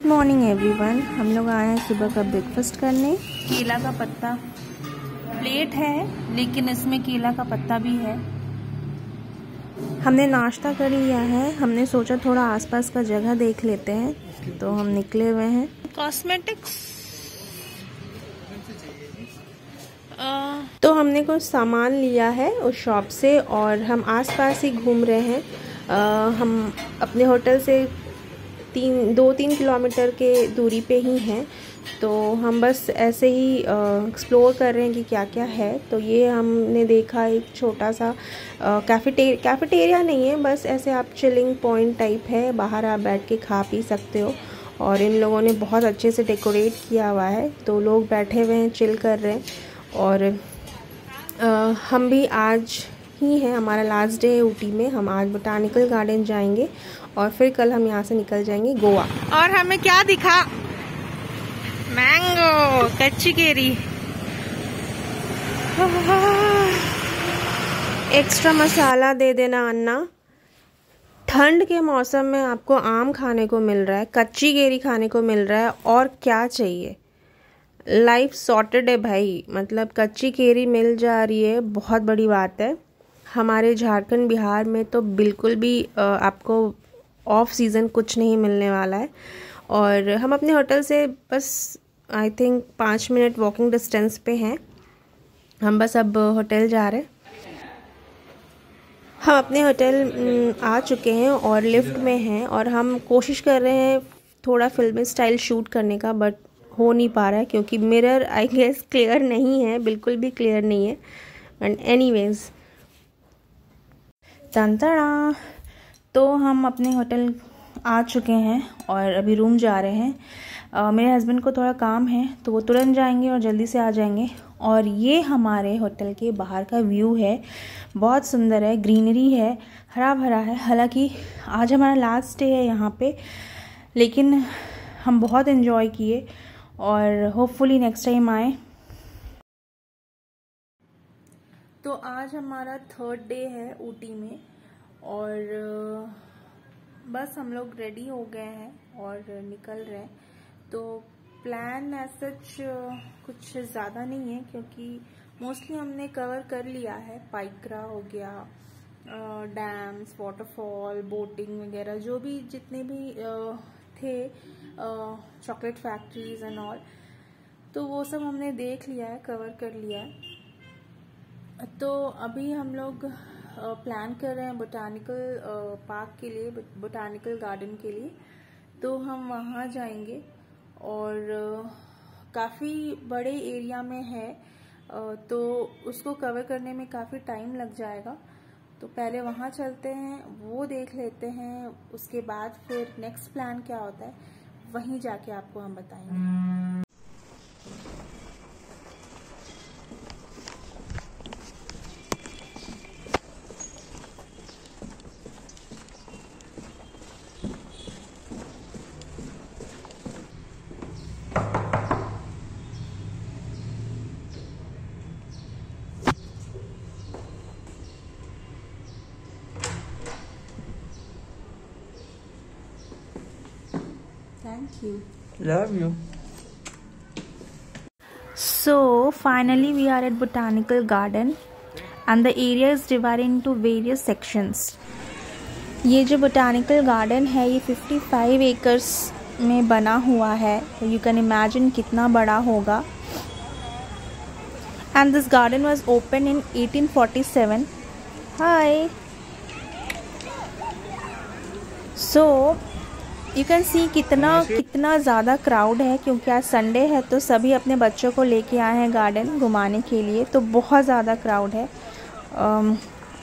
Morning everyone. हम लोग आए हैं सुबह का ब्रेकफास्ट करने। केला का पत्ता प्लेट है, लेकिन इसमें केला का पत्ता भी है। हमने नाश्ता कर लिया है। हमने सोचा थोड़ा आसपास का जगह देख लेते हैं, तो हम निकले हुए हैं। कॉस्मेटिक्स तो हमने कुछ सामान लिया है उस शॉप से और हम आसपास ही घूम रहे हैं। हम अपने होटल से 2-3 किलोमीटर के दूरी पे ही हैं, तो हम बस ऐसे ही एक्सप्लोर कर रहे हैं कि क्या क्या है। तो ये हमने देखा एक छोटा सा कैफेटेरिया नहीं है, बस ऐसे आप चिलिंग पॉइंट टाइप है, बाहर आप बैठ के खा पी सकते हो। और इन लोगों ने बहुत अच्छे से डेकोरेट किया हुआ है, तो लोग बैठे हुए हैं, चिल कर रहे हैं। और हम भी आज ही है, हमारा लास्ट डे है ऊटी में। हम आज बोटानिकल गार्डन जाएंगे और फिर कल हम यहाँ से निकल जाएंगे गोवा। और हमें क्या दिखा? मैंगो, कच्ची केरी। एक्स्ट्रा मसाला दे देना अन्ना। ठंड के मौसम में आपको आम खाने को मिल रहा है, कच्ची केरी खाने को मिल रहा है, और क्या चाहिए। लाइफ सॉर्टेड है भाई, मतलब कच्ची केरी मिल जा रही है, बहुत बड़ी बात है। हमारे झारखंड बिहार में तो बिल्कुल भी आपको ऑफ सीज़न कुछ नहीं मिलने वाला है। और हम अपने होटल से बस I think 5 minute walking distance पे हैं। हम बस अब होटल जा रहे हैं। हम अपने होटल आ चुके हैं और लिफ्ट में हैं, और हम कोशिश कर रहे हैं थोड़ा फिल्मी स्टाइल शूट करने का, बट हो नहीं पा रहा है क्योंकि मिरर आई गेस क्लियर नहीं है, बिल्कुल भी क्लियर नहीं है। एंड एनीवेज, तंतड़ा, तो हम अपने होटल आ चुके हैं और अभी रूम जा रहे हैं। मेरे हस्बैंड को थोड़ा काम है, तो वो तुरंत जाएंगे और जल्दी से आ जाएंगे। और ये हमारे होटल के बाहर का व्यू है, बहुत सुंदर है, ग्रीनरी है, हरा भरा है। हालांकि आज हमारा लास्ट डे है यहाँ पे, लेकिन हम बहुत एंजॉय किए और होपफुली नेक्स्ट टाइम आए। तो आज हमारा 3rd डे है ऊटी में, और बस हम लोग रेडी हो गए हैं और निकल रहे हैं। तो प्लान ऐसा कुछ ज़्यादा नहीं है, क्योंकि मोस्टली हमने कवर कर लिया है। पाइकरा हो गया, डैम्स, वाटरफॉल, बोटिंग वगैरह, जो भी जितने भी थे, चॉकलेट फैक्ट्रीज एंड ऑल, तो वो सब हमने देख लिया है, कवर कर लिया है। तो अभी हम लोग प्लान कर रहे हैं बोटानिकल पार्क के लिए, बोटानिकल गार्डन के लिए। तो हम वहाँ जाएंगे और काफ़ी बड़े एरिया में है, तो उसको कवर करने में काफ़ी टाइम लग जाएगा। तो पहले वहाँ चलते हैं, वो देख लेते हैं, उसके बाद फिर नेक्स्ट प्लान क्या होता है वहीं जाके आपको हम बताएंगे। Thank you. Love you. So finally we are at Botanical Garden and the area is divided into various sections. ये जो Botanical Garden है, ये 55 acres में बना हुआ है, तो you can imagine कितना बड़ा होगा। And this garden was opened in 1847. Hi. So you can see कितना ज़्यादा क्राउड है, क्योंकि आज संडे है, तो सभी अपने बच्चों को लेके आए हैं गार्डन घुमाने के लिए, तो बहुत ज़्यादा क्राउड है।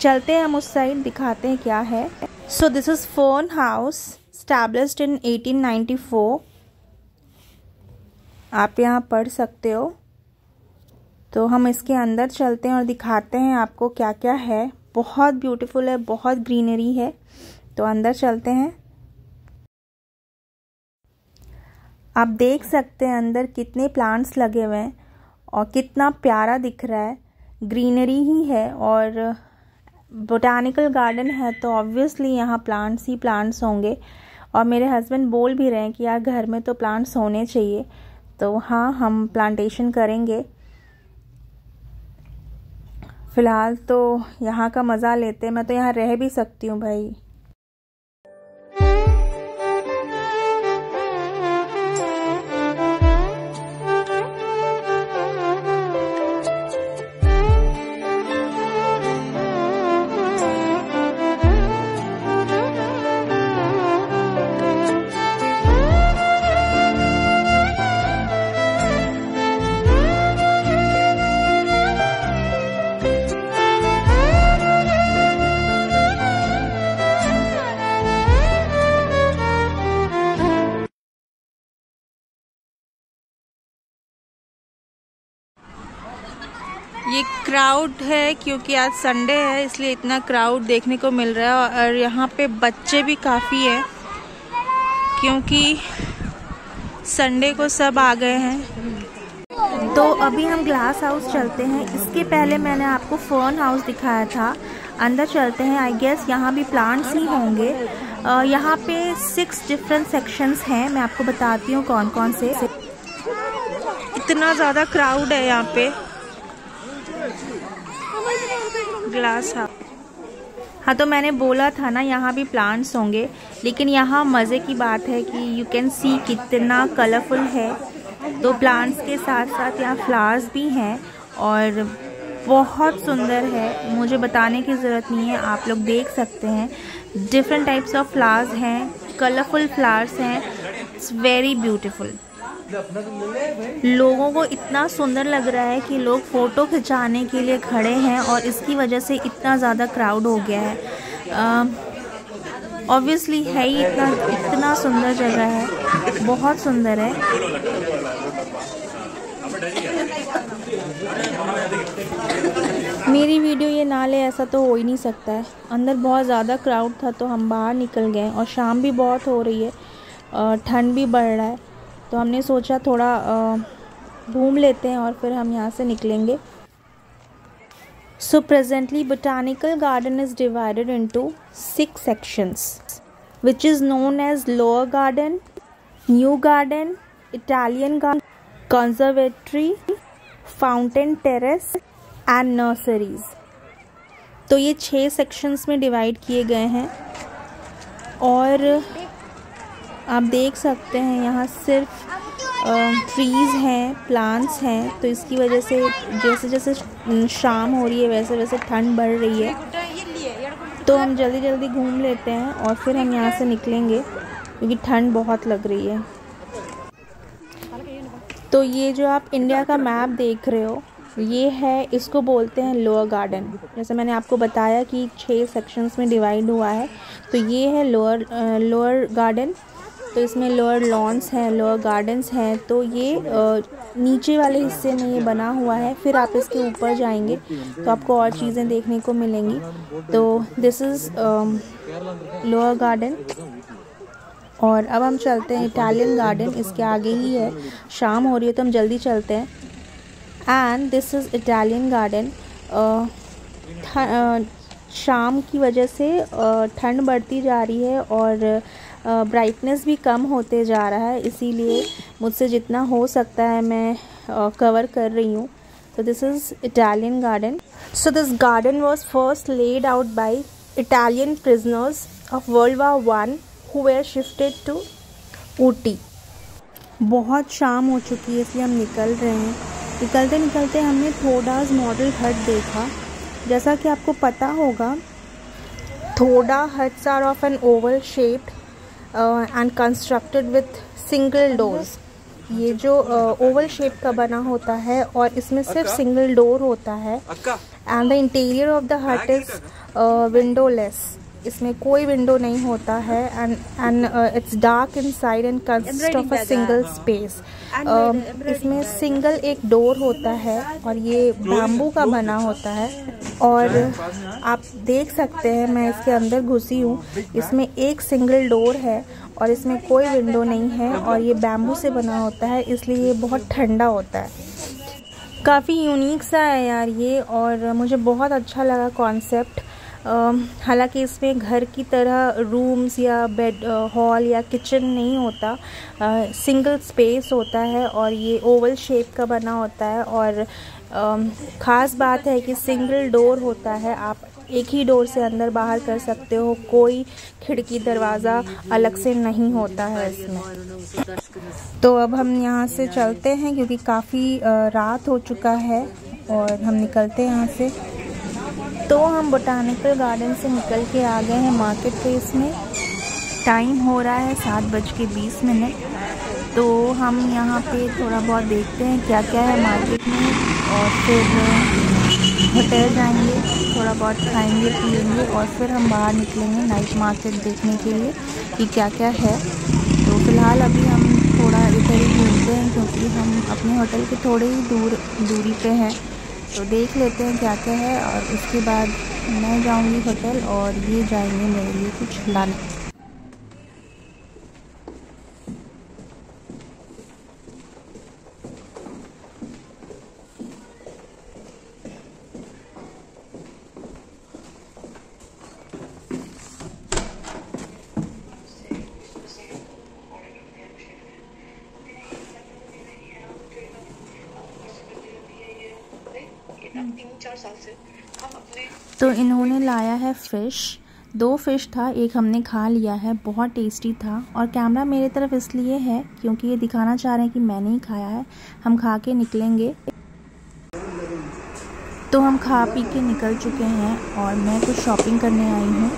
चलते हैं हम उस साइड, दिखाते हैं क्या है। So this is fern house, established इन 1894। आप यहाँ पढ़ सकते हो। तो हम इसके अंदर चलते हैं और दिखाते हैं आपको क्या क्या है। बहुत ब्यूटीफुल है, बहुत ग्रीनरी है, तो अंदर चलते हैं। आप देख सकते हैं अंदर कितने प्लांट्स लगे हुए हैं और कितना प्यारा दिख रहा है, ग्रीनरी ही है। और बोटानिकल गार्डन है तो ऑब्वियसली यहाँ प्लांट्स ही प्लांट्स होंगे। और मेरे हस्बैंड बोल भी रहे हैं कि यार घर में तो प्लांट्स होने चाहिए। तो हाँ, हम प्लांटेशन करेंगे। फ़िलहाल तो यहाँ का मज़ा लेते हैं। मैं तो यहाँ रह भी सकती हूँ भाई। ये क्राउड है क्योंकि आज संडे है, इसलिए इतना क्राउड देखने को मिल रहा है। और यहाँ पे बच्चे भी काफ़ी हैं क्योंकि संडे को सब आ गए हैं। तो अभी हम ग्लास हाउस चलते हैं। इसके पहले मैंने आपको फर्न हाउस दिखाया था। अंदर चलते हैं। आई गेस यहाँ भी प्लांट्स ही होंगे। यहाँ पे 6 डिफरेंट सेक्शंस हैं। मैं आपको बताती हूँ कौन कौन से। इतना ज़्यादा क्राउड है यहाँ पे। ग्लास हाउस, हाँ तो मैंने बोला था ना यहाँ भी प्लांट्स होंगे। लेकिन यहाँ मज़े की बात है कि यू कैन सी कितना कलरफुल है। तो प्लांट्स के साथ साथ यहाँ फ्लावर्स भी हैं और बहुत सुंदर है। मुझे बताने की ज़रूरत नहीं है, आप लोग देख सकते हैं। डिफरेंट टाइप्स ऑफ फ्लावर्स हैं, कलरफुल फ्लावर्स हैं। It's very beautiful. लोगों को इतना सुंदर लग रहा है कि लोग फ़ोटो खिंचाने के लिए खड़े हैं और इसकी वजह से इतना ज़्यादा क्राउड हो गया है। ऑब्वियसली है ही इतना सुंदर जगह है, बहुत सुंदर है। मेरी वीडियो ये ना ले ऐसा तो हो ही नहीं सकता है। अंदर बहुत ज़्यादा क्राउड था तो हम बाहर निकल गए और शाम भी बहुत हो रही है, ठंड भी बढ़ रहा है। तो हमने सोचा थोड़ा घूम लेते हैं और फिर हम यहाँ से निकलेंगे। So presently botanical garden is divided into 6 sections, which is known as lower garden, new garden, Italian garden, conservatory, fountain terrace and nurseries. तो ये 6 सेक्शंस में डिवाइड किए गए हैं। और आप देख सकते हैं यहाँ सिर्फ ट्रीज़ हैं, प्लांट्स हैं। तो इसकी वजह से जैसे जैसे शाम हो रही है वैसे वैसे ठंड बढ़ रही है। तो हम जल्दी जल्दी घूम लेते हैं और फिर हम यहाँ से निकलेंगे क्योंकि ठंड बहुत लग रही है। तो ये जो आप इंडिया का मैप देख रहे हो, ये है, इसको बोलते हैं लोअर गार्डन। जैसे मैंने आपको बताया कि 6 सेक्शंस में डिवाइड हुआ है। तो ये है लोअर गार्डन। तो इसमें लोअर लॉन्स हैं, लोअर गार्डन्स हैं। तो ये नीचे वाले हिस्से में ये बना हुआ है। फिर आप इसके ऊपर जाएंगे तो आपको और चीज़ें देखने को मिलेंगी। तो दिस इज़ लोअर गार्डन। और अब हम चलते हैं इटालियन गार्डन, इसके आगे ही है। शाम हो रही है तो हम जल्दी चलते हैं। And this is Italian garden. शाम की वजह से ठंड बढ़ती जा रही है और ब्राइटनेस भी कम होते जा रहा है, इसीलिए मुझसे जितना हो सकता है मैं कवर कर रही हूँ। तो this is Italian garden. So this garden was first laid out by Italian prisoners of World War I who were shifted to Ooty. बहुत शाम हो चुकी है इसलिए हम निकल रहे हैं। निकलते निकलते हमने थोडा's मॉडल हट देखा। जैसा कि आपको पता होगा, Toda huts are of an oval shaped and constructed with single doors. ये जो ओवल शेप का बना होता है और इसमें सिर्फ सिंगल डोर होता है। And the interior of the हट इज़ विंडोलेस। इसमें कोई विंडो नहीं होता है। And it's dark inside and consist of a single space. इसमें सिंगल एक डोर होता है और ये बैम्बू का बना होता है। और आप देख सकते हैं मैं इसके अंदर घुसी हूँ। इसमें एक सिंगल डोर है और इसमें कोई विंडो नहीं है और ये बैम्बू से बना होता है, इसलिए ये बहुत ठंडा होता है। काफ़ी यूनिक सा है यार ये, और मुझे बहुत अच्छा लगा कॉन्सेप्ट। हालांकि इसमें घर की तरह रूम्स या बेड हॉल या किचन नहीं होता, सिंगल स्पेस होता है और ये ओवल शेप का बना होता है। और ख़ास बात है कि सिंगल डोर होता है, आप एक ही डोर से अंदर बाहर कर सकते हो, कोई खिड़की दरवाज़ा अलग से नहीं होता है इसमें। तो अब हम यहाँ से चलते हैं क्योंकि काफ़ी रात हो चुका है और हम निकलते हैं यहाँ से। तो हम बोटानिकल गार्डन से निकल के आ गए हैं मार्केट प्लेस में। टाइम हो रहा है 7:20। तो हम यहाँ पे थोड़ा बहुत देखते हैं क्या क्या है मार्केट में और फिर होटल जाएंगे, थोड़ा बहुत खाएंगे पिएंगे और फिर हम बाहर निकलेंगे नाइट मार्केट देखने के लिए कि क्या क्या है। तो फ़िलहाल अभी हम थोड़ा इधर ही घूमते हैं क्योंकि हम अपने होटल के थोड़े ही दूरी पे हैं। तो देख लेते हैं क्या क्या है और उसके बाद मैं जाऊंगी होटल और ये जाएंगे मेरे लिए कुछ लाने। तो इन्होंने लाया है फ़िश, 2 फ़िश था, एक हमने खा लिया है, बहुत टेस्टी था। और कैमरा मेरे तरफ इसलिए है क्योंकि ये दिखाना चाह रहे हैं कि मैंने ही खाया है, हम खा के निकलेंगे। तो हम खा पी के निकल चुके हैं और मैं कुछ शॉपिंग करने आई हूँ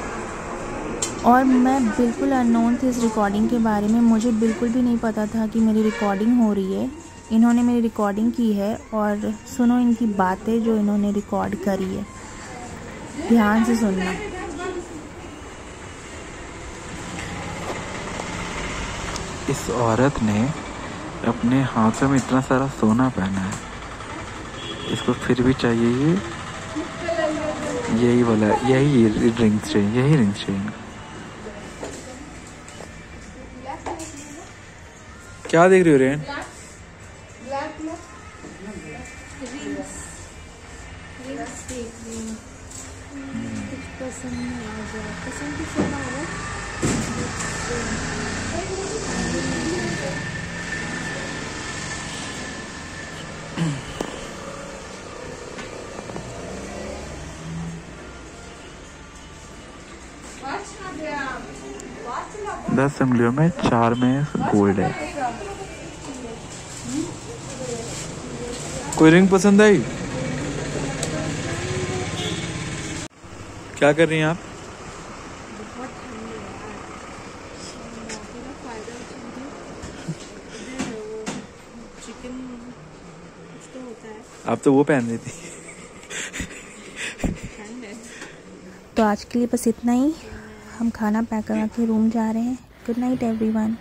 और मैं बिल्कुल अननोन थी इस रिकॉर्डिंग के बारे में, मुझे बिल्कुल भी नहीं पता था कि मेरी रिकॉर्डिंग हो रही है। इन्होंने मेरी रिकॉर्डिंग की है और सुनो इनकी बातें जो इन्होंने रिकॉर्ड करी है, ध्यान से सुनना। इस औरत ने अपने हाथों में इतना सारा सोना पहना है, इसको फिर भी चाहिए यही वाला, यही रिंग चेन, यही रिंग चेन। क्या देख रही हो रेन? कुछ पसंद नहीं आ जाए, पसंद की सोना होगा। 10 उंगलियों में 4 में गोल्ड है। कोई रिंग पसंद आई? क्या कर रही हैं आप? आप तो वो पहन रही थी। तो आज के लिए बस इतना ही, हम खाना पैक करा के रूम जा रहे हैं। Good night everyone.